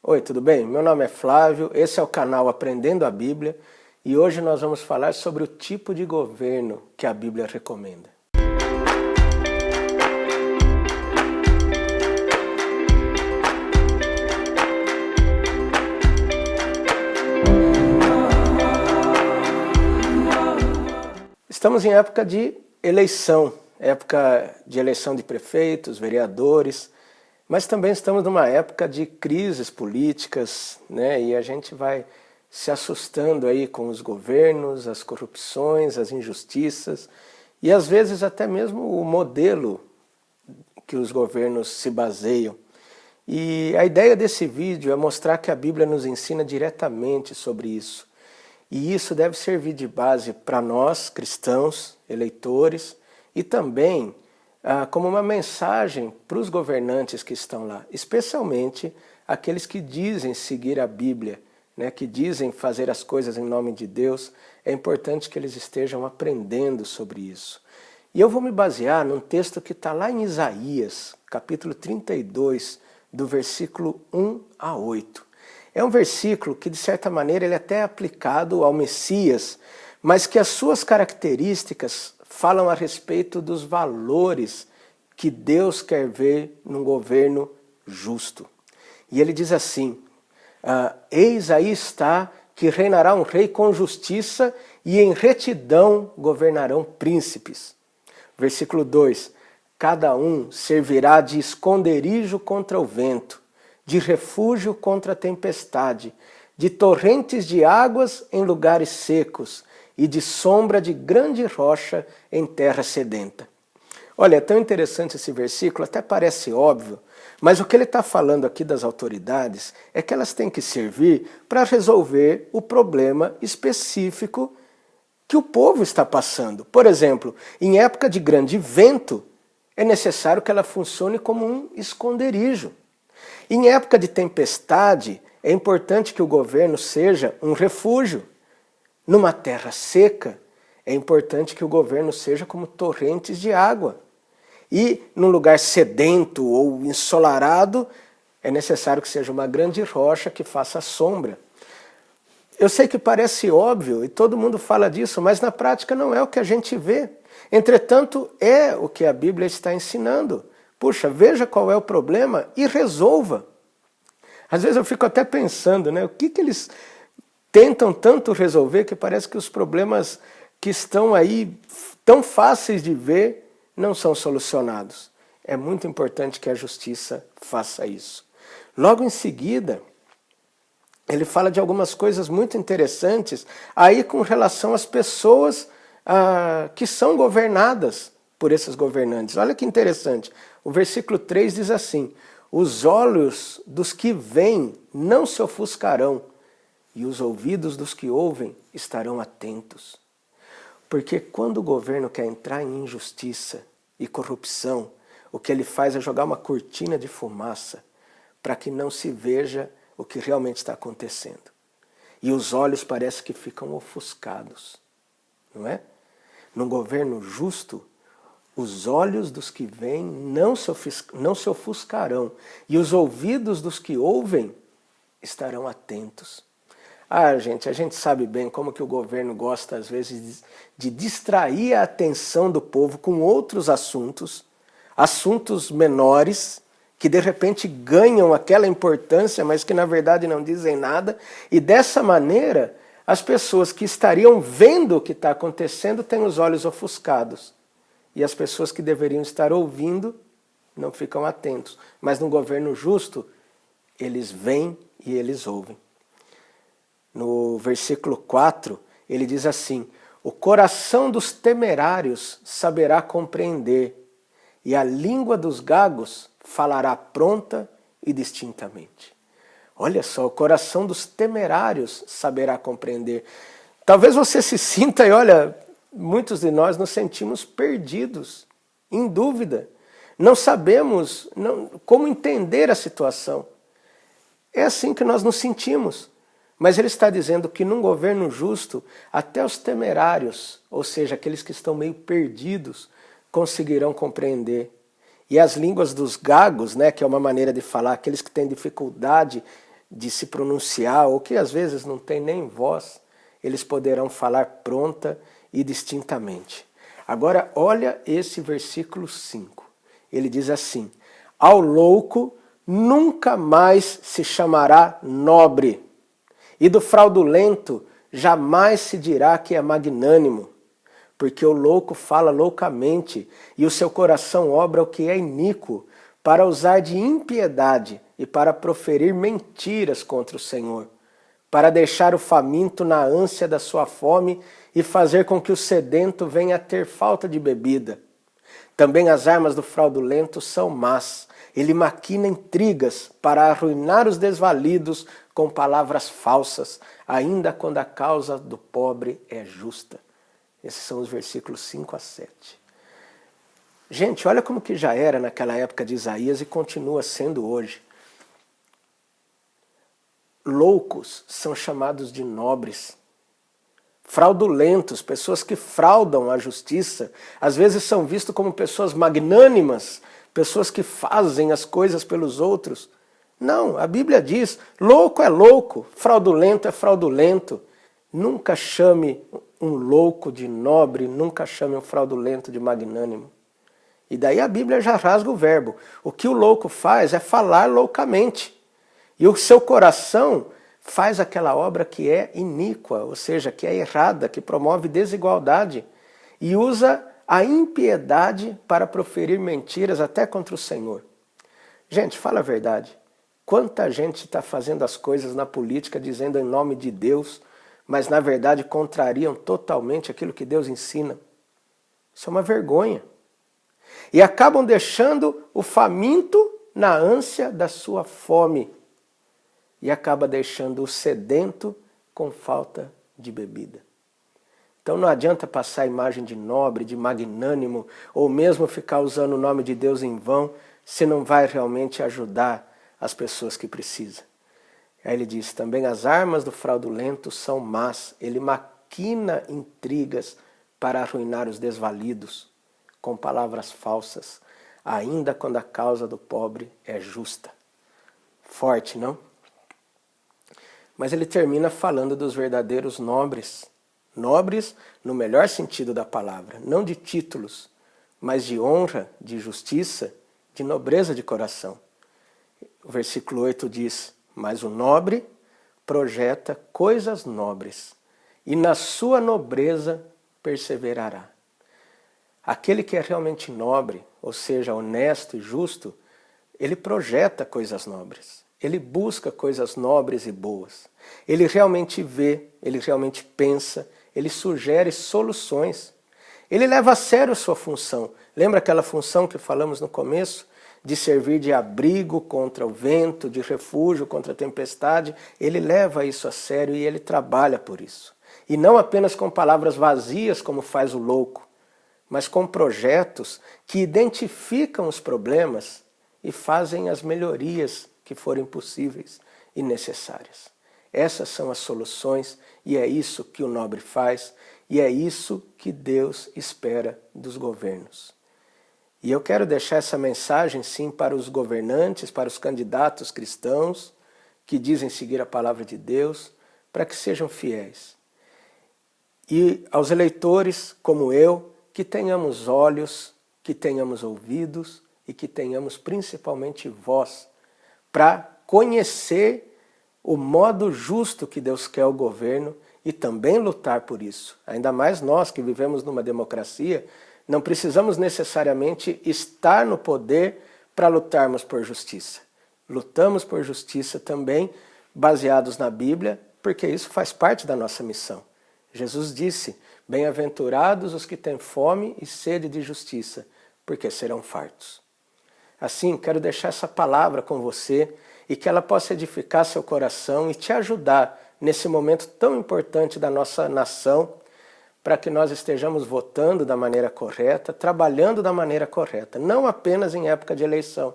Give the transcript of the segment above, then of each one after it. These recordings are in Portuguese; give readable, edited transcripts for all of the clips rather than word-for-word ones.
Oi, tudo bem? Meu nome é Flávio, esse é o canal Aprendendo a Bíblia e hoje nós vamos falar sobre o tipo de governo que a Bíblia recomenda. Estamos em época de eleição de prefeitos, vereadores, mas também estamos numa época de crises políticas, né? E a gente vai se assustando aí com os governos, as corrupções, as injustiças e às vezes até mesmo o modelo que os governos se baseiam. E a ideia desse vídeo é mostrar que a Bíblia nos ensina diretamente sobre isso. E isso deve servir de base para nós, cristãos, eleitores, e também como uma mensagem para os governantes que estão lá, especialmente aqueles que dizem seguir a Bíblia, né, que dizem fazer as coisas em nome de Deus. É importante que eles estejam aprendendo sobre isso. E eu vou me basear num texto que está lá em Isaías, capítulo 32, do versículo 1 a 8. É um versículo que, de certa maneira, ele é até aplicado ao Messias, mas que as suas características falam a respeito dos valores que Deus quer ver num governo justo. E ele diz assim, eis aí está que reinará um rei com justiça e em retidão governarão príncipes. Versículo 2, cada um servirá de esconderijo contra o vento, de refúgio contra a tempestade, de torrentes de águas em lugares secos e de sombra de grande rocha em terra sedenta. Olha, é tão interessante esse versículo, até parece óbvio, mas o que ele está falando aqui das autoridades é que elas têm que servir para resolver o problema específico que o povo está passando. Por exemplo, em época de grande vento, é necessário que ela funcione como um esconderijo. Em época de tempestade, é importante que o governo seja um refúgio. Numa terra seca, é importante que o governo seja como torrentes de água. E num lugar sedento ou ensolarado, é necessário que seja uma grande rocha que faça sombra. Eu sei que parece óbvio e todo mundo fala disso, mas na prática não é o que a gente vê. Entretanto, é o que a Bíblia está ensinando. Puxa, veja qual é o problema e resolva. Às vezes eu fico até pensando, né, o que eles tentam tanto resolver que parece que os problemas que estão aí tão fáceis de ver não são solucionados. É muito importante que a justiça faça isso. Logo em seguida, ele fala de algumas coisas muito interessantes aí com relação às pessoas que são governadas por esses governantes. Olha que interessante. O versículo 3 diz assim, os olhos dos que veem não se ofuscarão, e os ouvidos dos que ouvem estarão atentos. Porque quando o governo quer entrar em injustiça e corrupção, o que ele faz é jogar uma cortina de fumaça para que não se veja o que realmente está acontecendo. E os olhos parece que ficam ofuscados, não é? Num governo justo, os olhos dos que veem não se ofuscarão, e os ouvidos dos que ouvem estarão atentos. Gente, a gente sabe bem como que o governo gosta, às vezes, de distrair a atenção do povo com outros assuntos menores, que de repente ganham aquela importância, mas que na verdade não dizem nada, e dessa maneira, as pessoas que estariam vendo o que está acontecendo têm os olhos ofuscados. E as pessoas que deveriam estar ouvindo não ficam atentos. Mas no governo justo, eles veem e eles ouvem. No versículo 4, ele diz assim, o coração dos temerários saberá compreender, e a língua dos gagos falará pronta e distintamente. Olha só, o coração dos temerários saberá compreender. Talvez você se sinta, e olha, muitos de nós nos sentimos perdidos, em dúvida. Não sabemos como entender a situação. É assim que nós nos sentimos. Mas ele está dizendo que num governo justo, até os temerários, ou seja, aqueles que estão meio perdidos, conseguirão compreender. E as línguas dos gagos, né, que é uma maneira de falar, aqueles que têm dificuldade de se pronunciar, ou que às vezes não tem nem voz, eles poderão falar pronta e distintamente. Agora, olha esse versículo 5. Ele diz assim: ao louco nunca mais se chamará nobre, e do fraudulento jamais se dirá que é magnânimo, porque o louco fala loucamente, e o seu coração obra o que é iníquo, para usar de impiedade e para proferir mentiras contra o Senhor, para deixar o faminto na ânsia da sua fome e fazer com que o sedento venha a ter falta de bebida. Também as armas do fraudulento são más. Ele maquina intrigas para arruinar os desvalidos com palavras falsas, ainda quando a causa do pobre é justa. Esses são os versículos 5 a 7. Gente, olha como que já era naquela época de Isaías e continua sendo hoje. Loucos são chamados de nobres. Fraudulentos, pessoas que fraudam a justiça, às vezes são vistos como pessoas magnânimas, pessoas que fazem as coisas pelos outros. Não, a Bíblia diz, louco é louco, fraudulento é fraudulento. Nunca chame um louco de nobre, nunca chame um fraudulento de magnânimo. E daí a Bíblia já rasga o verbo. O que o louco faz é falar loucamente. E o seu coração faz aquela obra que é iníqua, ou seja, que é errada, que promove desigualdade. E usa a impiedade para proferir mentiras até contra o Senhor. Gente, fala a verdade. Quanta gente está fazendo as coisas na política dizendo em nome de Deus, mas na verdade contrariam totalmente aquilo que Deus ensina. Isso é uma vergonha. E acabam deixando o faminto na ânsia da sua fome. E acaba deixando o sedento com falta de bebida. Então não adianta passar a imagem de nobre, de magnânimo, ou mesmo ficar usando o nome de Deus em vão, se não vai realmente ajudar as pessoas que precisam. Aí ele diz, também as armas do fraudulento são más, ele maquina intrigas para arruinar os desvalidos, com palavras falsas, ainda quando a causa do pobre é justa. Forte, não? Mas ele termina falando dos verdadeiros nobres. Nobres no melhor sentido da palavra, não de títulos, mas de honra, de justiça, de nobreza de coração. O versículo 8 diz, mas o nobre projeta coisas nobres, e na sua nobreza perseverará. Aquele que é realmente nobre, ou seja, honesto e justo, ele projeta coisas nobres. Ele busca coisas nobres e boas. Ele realmente vê, ele realmente pensa, ele sugere soluções. Ele leva a sério a sua função. Lembra aquela função que falamos no começo? De servir de abrigo contra o vento, de refúgio contra a tempestade. Ele leva isso a sério e ele trabalha por isso. E não apenas com palavras vazias, como faz o louco, mas com projetos que identificam os problemas e fazem as melhorias que forem possíveis e necessárias. Essas são as soluções e é isso que o nobre faz e é isso que Deus espera dos governos. E eu quero deixar essa mensagem sim para os governantes, para os candidatos cristãos que dizem seguir a palavra de Deus, para que sejam fiéis. E aos eleitores como eu, que tenhamos olhos, que tenhamos ouvidos e que tenhamos principalmente voz para conhecer o modo justo que Deus quer o governo e também lutar por isso. Ainda mais nós que vivemos numa democracia, não precisamos necessariamente estar no poder para lutarmos por justiça. Lutamos por justiça também baseados na Bíblia, porque isso faz parte da nossa missão. Jesus disse, bem-aventurados os que têm fome e sede de justiça, porque serão fartos. Assim, quero deixar essa palavra com você e que ela possa edificar seu coração e te ajudar nesse momento tão importante da nossa nação, para que nós estejamos votando da maneira correta, trabalhando da maneira correta, não apenas em época de eleição,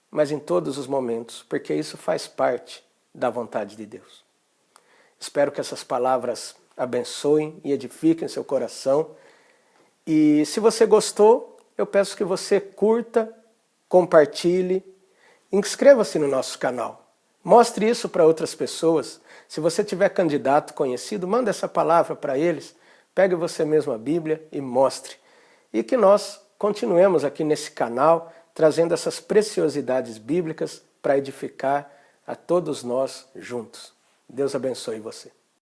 mas em todos os momentos, porque isso faz parte da vontade de Deus. Espero que essas palavras abençoem e edifiquem seu coração. E se você gostou, eu peço que você curta, compartilhe, inscreva-se no nosso canal. Mostre isso para outras pessoas. Se você tiver candidato conhecido, manda essa palavra para eles. Pegue você mesmo a Bíblia e mostre. E que nós continuemos aqui nesse canal, trazendo essas preciosidades bíblicas para edificar a todos nós juntos. Deus abençoe você.